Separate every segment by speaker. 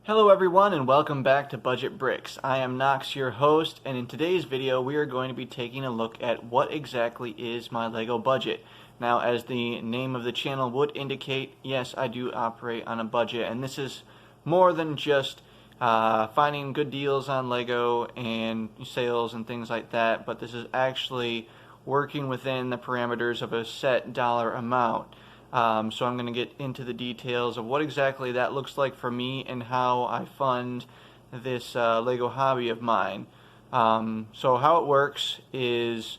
Speaker 1: Hello everyone and welcome back to Budget Bricks. I am Knox, your host, and in today's video we are going to be taking a look at what exactly is my Lego budget. Now, as the name of the channel would indicate, yes, I do operate on a budget, and this is more than just finding good deals on Lego and sales and things like that, but this is actually working within the parameters of a set dollar amount. So I'm going to get into the details of what exactly that looks like for me and how I fund this Lego hobby of mine. So how it works is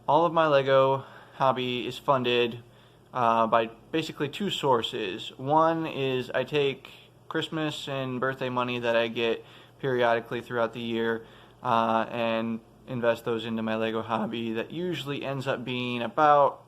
Speaker 1: all of my Lego hobby is funded by basically two sources. One is I take Christmas and birthday money that I get periodically throughout the year and invest those into my Lego hobby. That usually ends up being about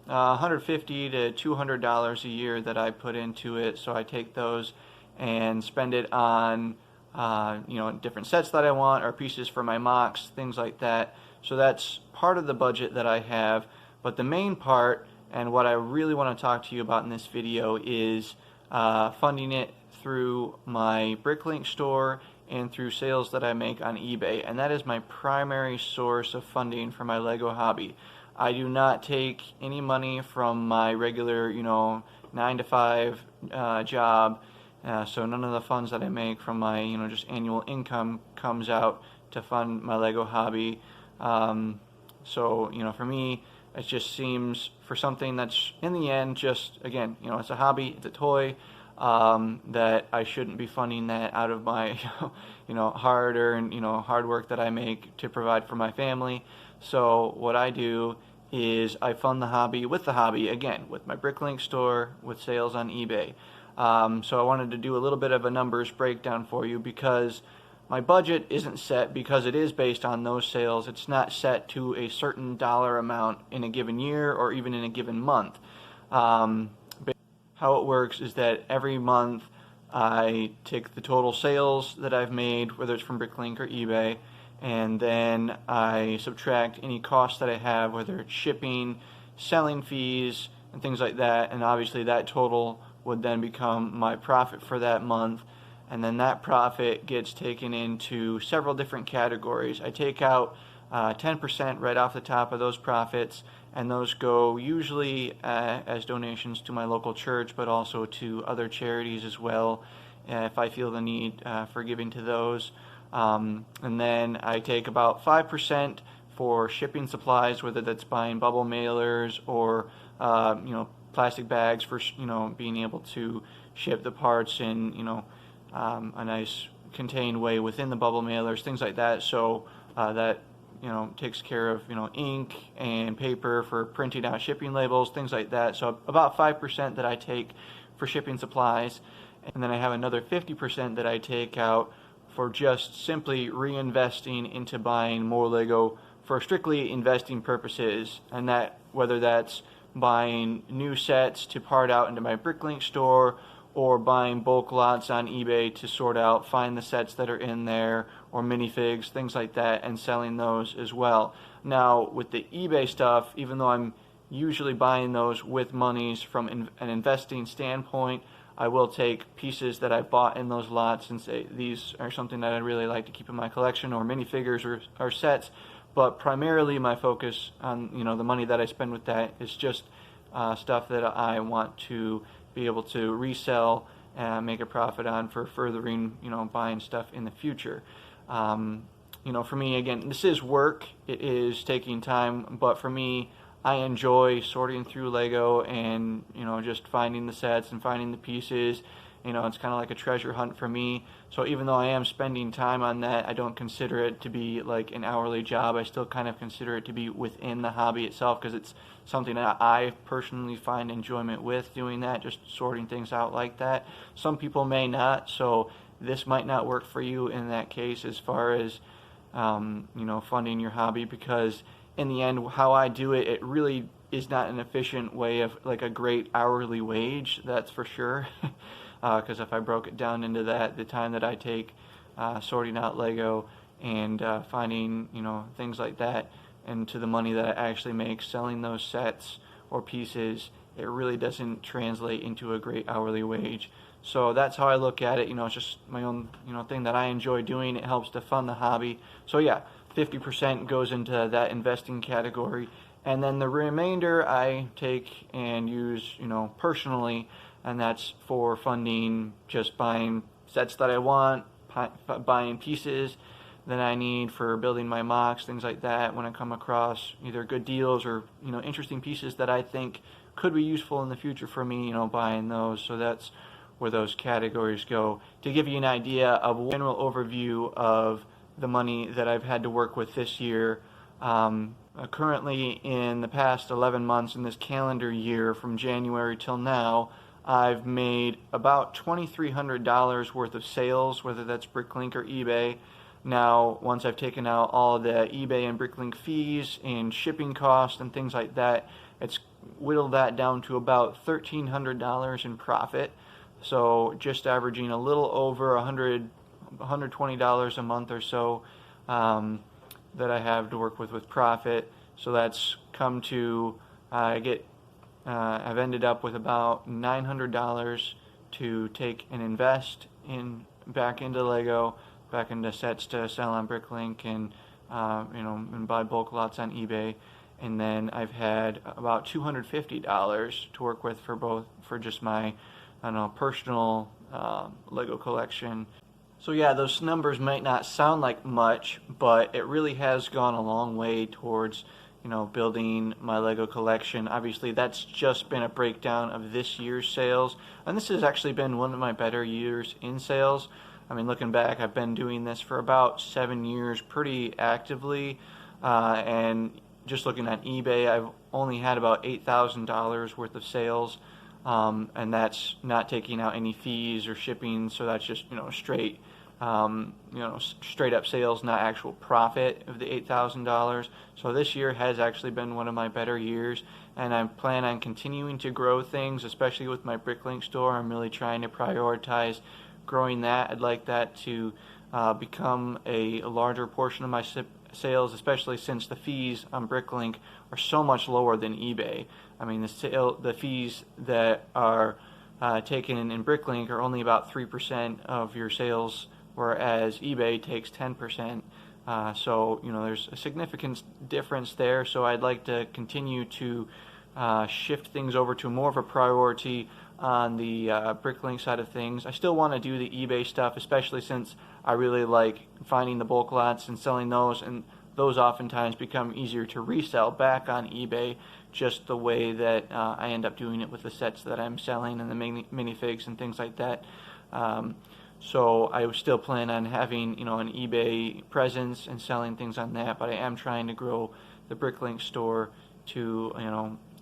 Speaker 1: $150 to $200 a year that I put into it. So I take those and spend it on different sets that I want or pieces for my mocks, things like that. So that's part of the budget that I have. But the main part, and what I really want to talk to you about in this video, is funding it through my Bricklink store and through sales that I make on eBay. And that is my primary source of funding for my Lego hobby. I do not take any money from my regular, 9 to 5 job. So none of the funds that I make from my, just annual income comes out to fund my Lego hobby. For me, it just seems for something that's in the end just, again, it's a hobby, it's a toy, that I shouldn't be funding that out of my, hard-earned, hard work that I make to provide for my family. So what I do is I fund the hobby, again, with my Bricklink store, with sales on eBay. So I wanted to do a little bit of a numbers breakdown for you because my budget isn't set because it is based on those sales. It's not set to a certain dollar amount in a given year or even in a given month. How it works is that every month I take the total sales that I've made, whether it's from Bricklink or eBay, and then I subtract any costs that I have, whether it's shipping, selling fees, and things like that, and obviously that total would then become my profit for that month, and then that profit gets taken into several different categories. I take out 10% right off the top of those profits, and those go usually as donations to my local church, but also to other charities as well, if I feel the need for giving to those. And then I take about 5% for shipping supplies, whether that's buying bubble mailers or plastic bags for being able to ship the parts in a nice contained way within the bubble mailers, things like that. So that takes care of ink and paper for printing out shipping labels, things like that. So about 5% that I take for shipping supplies, and then I have another 50% that I take out for just simply reinvesting into buying more Lego for strictly investing purposes, and that whether that's buying new sets to part out into my Bricklink store or buying bulk lots on eBay to sort out, find the sets that are in there, or minifigs, things like that, and selling those as well. Now, with the eBay stuff, even though I'm usually buying those with monies from an investing standpoint, I will take pieces that I bought in those lots and say these are something that I'd really like to keep in my collection, or minifigures or sets. But primarily my focus on the money that I spend with that is just stuff that I want to be able to resell and make a profit on for furthering buying stuff in the future. For me, again, this is work. It is taking time, but for me, I enjoy sorting through Lego and just finding the sets and finding the pieces. It's kind of like a treasure hunt for me. So even though I am spending time on that, I don't consider it to be like an hourly job. I still kind of consider it to be within the hobby itself because it's something that I personally find enjoyment with doing that, just sorting things out like that. Some people may not, so this might not work for you in that case as far as funding your hobby, because in the end, how I do it, it really is not an efficient way of like a great hourly wage, that's for sure. Because if I broke it down into that, the time that I take sorting out Lego and finding things like that, and to the money that I actually make selling those sets or pieces, it really doesn't translate into a great hourly wage. So that's how I look at it. It's just my own, thing that I enjoy doing. It helps to fund the hobby. So yeah, 50% goes into that investing category. And then the remainder I take and use, personally, and that's for funding just buying sets that I want, buying pieces that I need for building my mocks, things like that. When I come across either good deals or interesting pieces that I think could be useful in the future for me, buying those. So that's where those categories go. To give you an idea of a general overview of the money that I've had to work with this year, currently in the past 11 months in this calendar year from January till now, I've made about $2,300 worth of sales, whether that's Bricklink or eBay. Now, once I've taken out all the eBay and Bricklink fees and shipping costs and things like that, it's whittled that down to about $1,300 in profit. So just averaging a little over $120 a month or so that I have to work with profit. So that's come to I've ended up with about $900 to take and invest back into Lego, back into sets to sell on Bricklink and and buy bulk lots on eBay. And then I've had about $250 to work with for just my personal Lego collection. So yeah, those numbers might not sound like much, but it really has gone a long way towards building my Lego collection. Obviously, that's just been a breakdown of this year's sales, and this has actually been one of my better years in sales. I mean, looking back, I've been doing this for about 7 years pretty actively, and just looking at eBay, I've only had about $8,000 worth of sales, and that's not taking out any fees or shipping, so that's just straight straight up sales, not actual profit of the $8,000. So this year has actually been one of my better years, and I plan on continuing to grow things, especially with my Bricklink store. I'm really trying to prioritize growing that. I'd like that to become a larger portion of my sales, especially since the fees on Bricklink are so much lower than eBay. I mean, the fees that are taken in Bricklink are only about 3% of your sales, whereas eBay takes 10%. So there's a significant difference there. So I'd like to continue to shift things over to more of a priority on the Bricklink side of things. I still want to do the eBay stuff, especially since I really like finding the bulk lots and selling those, and those oftentimes become easier to resell back on eBay, just the way that I end up doing it with the sets that I'm selling and the minifigs and things like that. So I still plan on having an eBay presence and selling things on that, but I am trying to grow the Bricklink store to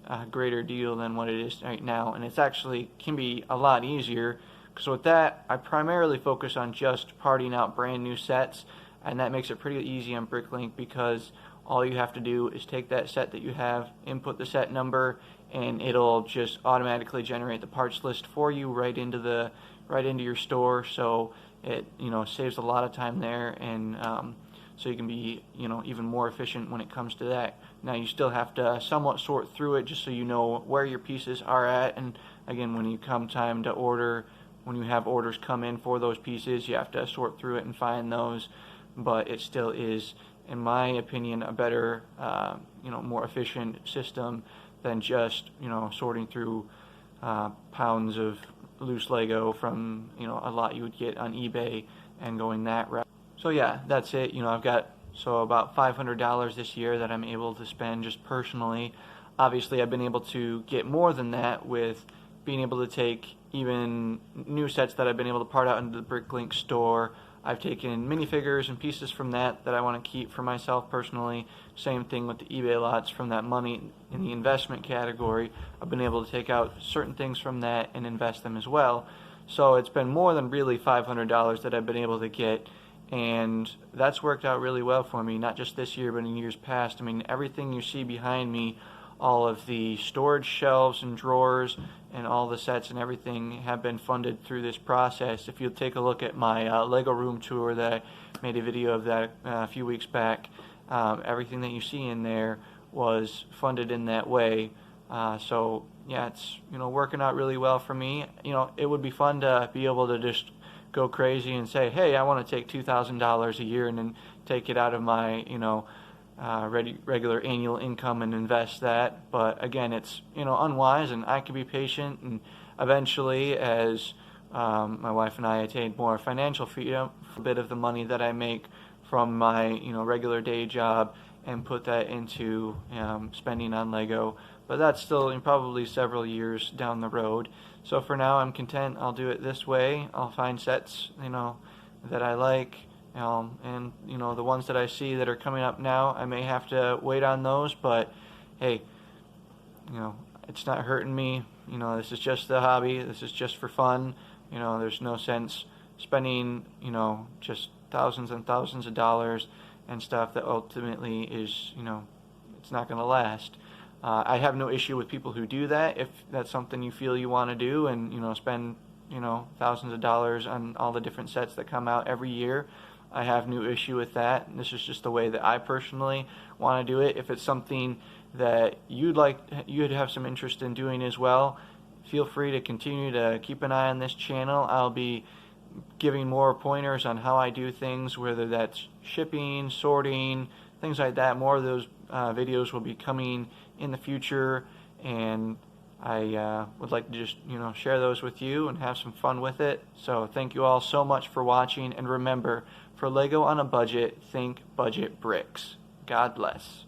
Speaker 1: a greater deal than what it is right now, and it's actually can be a lot easier because with that I primarily focus on just parting out brand new sets, and that makes it pretty easy on Bricklink because all you have to do is take that set that you have, input the set number, and it'll just automatically generate the parts list for you right into your store. So it saves a lot of time there, and so you can be even more efficient when it comes to that. Now you still have to somewhat sort through it just so you know where your pieces are at, and again, when you come time to order, when you have orders come in for those pieces, you have to sort through it and find those. But it still is, in my opinion, a better more efficient system than just sorting through pounds of loose Lego from a lot you would get on eBay and going that route. So yeah, that's it. I've got about $500 this year that I'm able to spend just personally. Obviously, I've been able to get more than that with being able to take even new sets that I've been able to part out into the Bricklink store. I've taken minifigures and pieces from that I want to keep for myself personally. Same thing with the eBay lots from that money in the investment category. I've been able to take out certain things from that and invest them as well. So it's been more than really $500 that I've been able to get, and that's worked out really well for me, not just this year but in years past. I mean, everything you see behind me, all of the storage shelves and drawers and all the sets and everything have been funded through this process. If you take a look at my Lego room tour that I made a video of that a few weeks back, everything that you see in there was funded in that way. So yeah, it's, working out really well for me. It would be fun to be able to just go crazy and say, hey, I want to take $2,000 a year and then take it out of my, regular annual income and invest that. But again, it's, unwise, and I can be patient, and eventually, as my wife and I attain more financial freedom, a bit of the money that I make from my, regular day job, and put that into spending on Lego. But that's still probably several years down the road. So for now, I'm content. I'll do it this way. I'll find sets, that I like, and the ones that I see that are coming up now, I may have to wait on those. But hey, it's not hurting me. This is just a hobby. This is just for fun. There's no sense spending, just thousands and thousands of dollars and stuff that ultimately is, it's not going to last. I have no issue with people who do that. If that's something you feel you want to do, and spend thousands of dollars on all the different sets that come out every year, I have no issue with that. This is just the way that I personally want to do it. If it's something that you'd have some interest in doing as well, feel free to continue to keep an eye on this channel. I'll be giving more pointers on how I do things, whether that's shipping, sorting, things like that. More of those videos will be coming in the future, and I would like to just share those with you and have some fun with it. So thank you all so much for watching, and remember, for Lego on a budget, think budget bricks. God bless.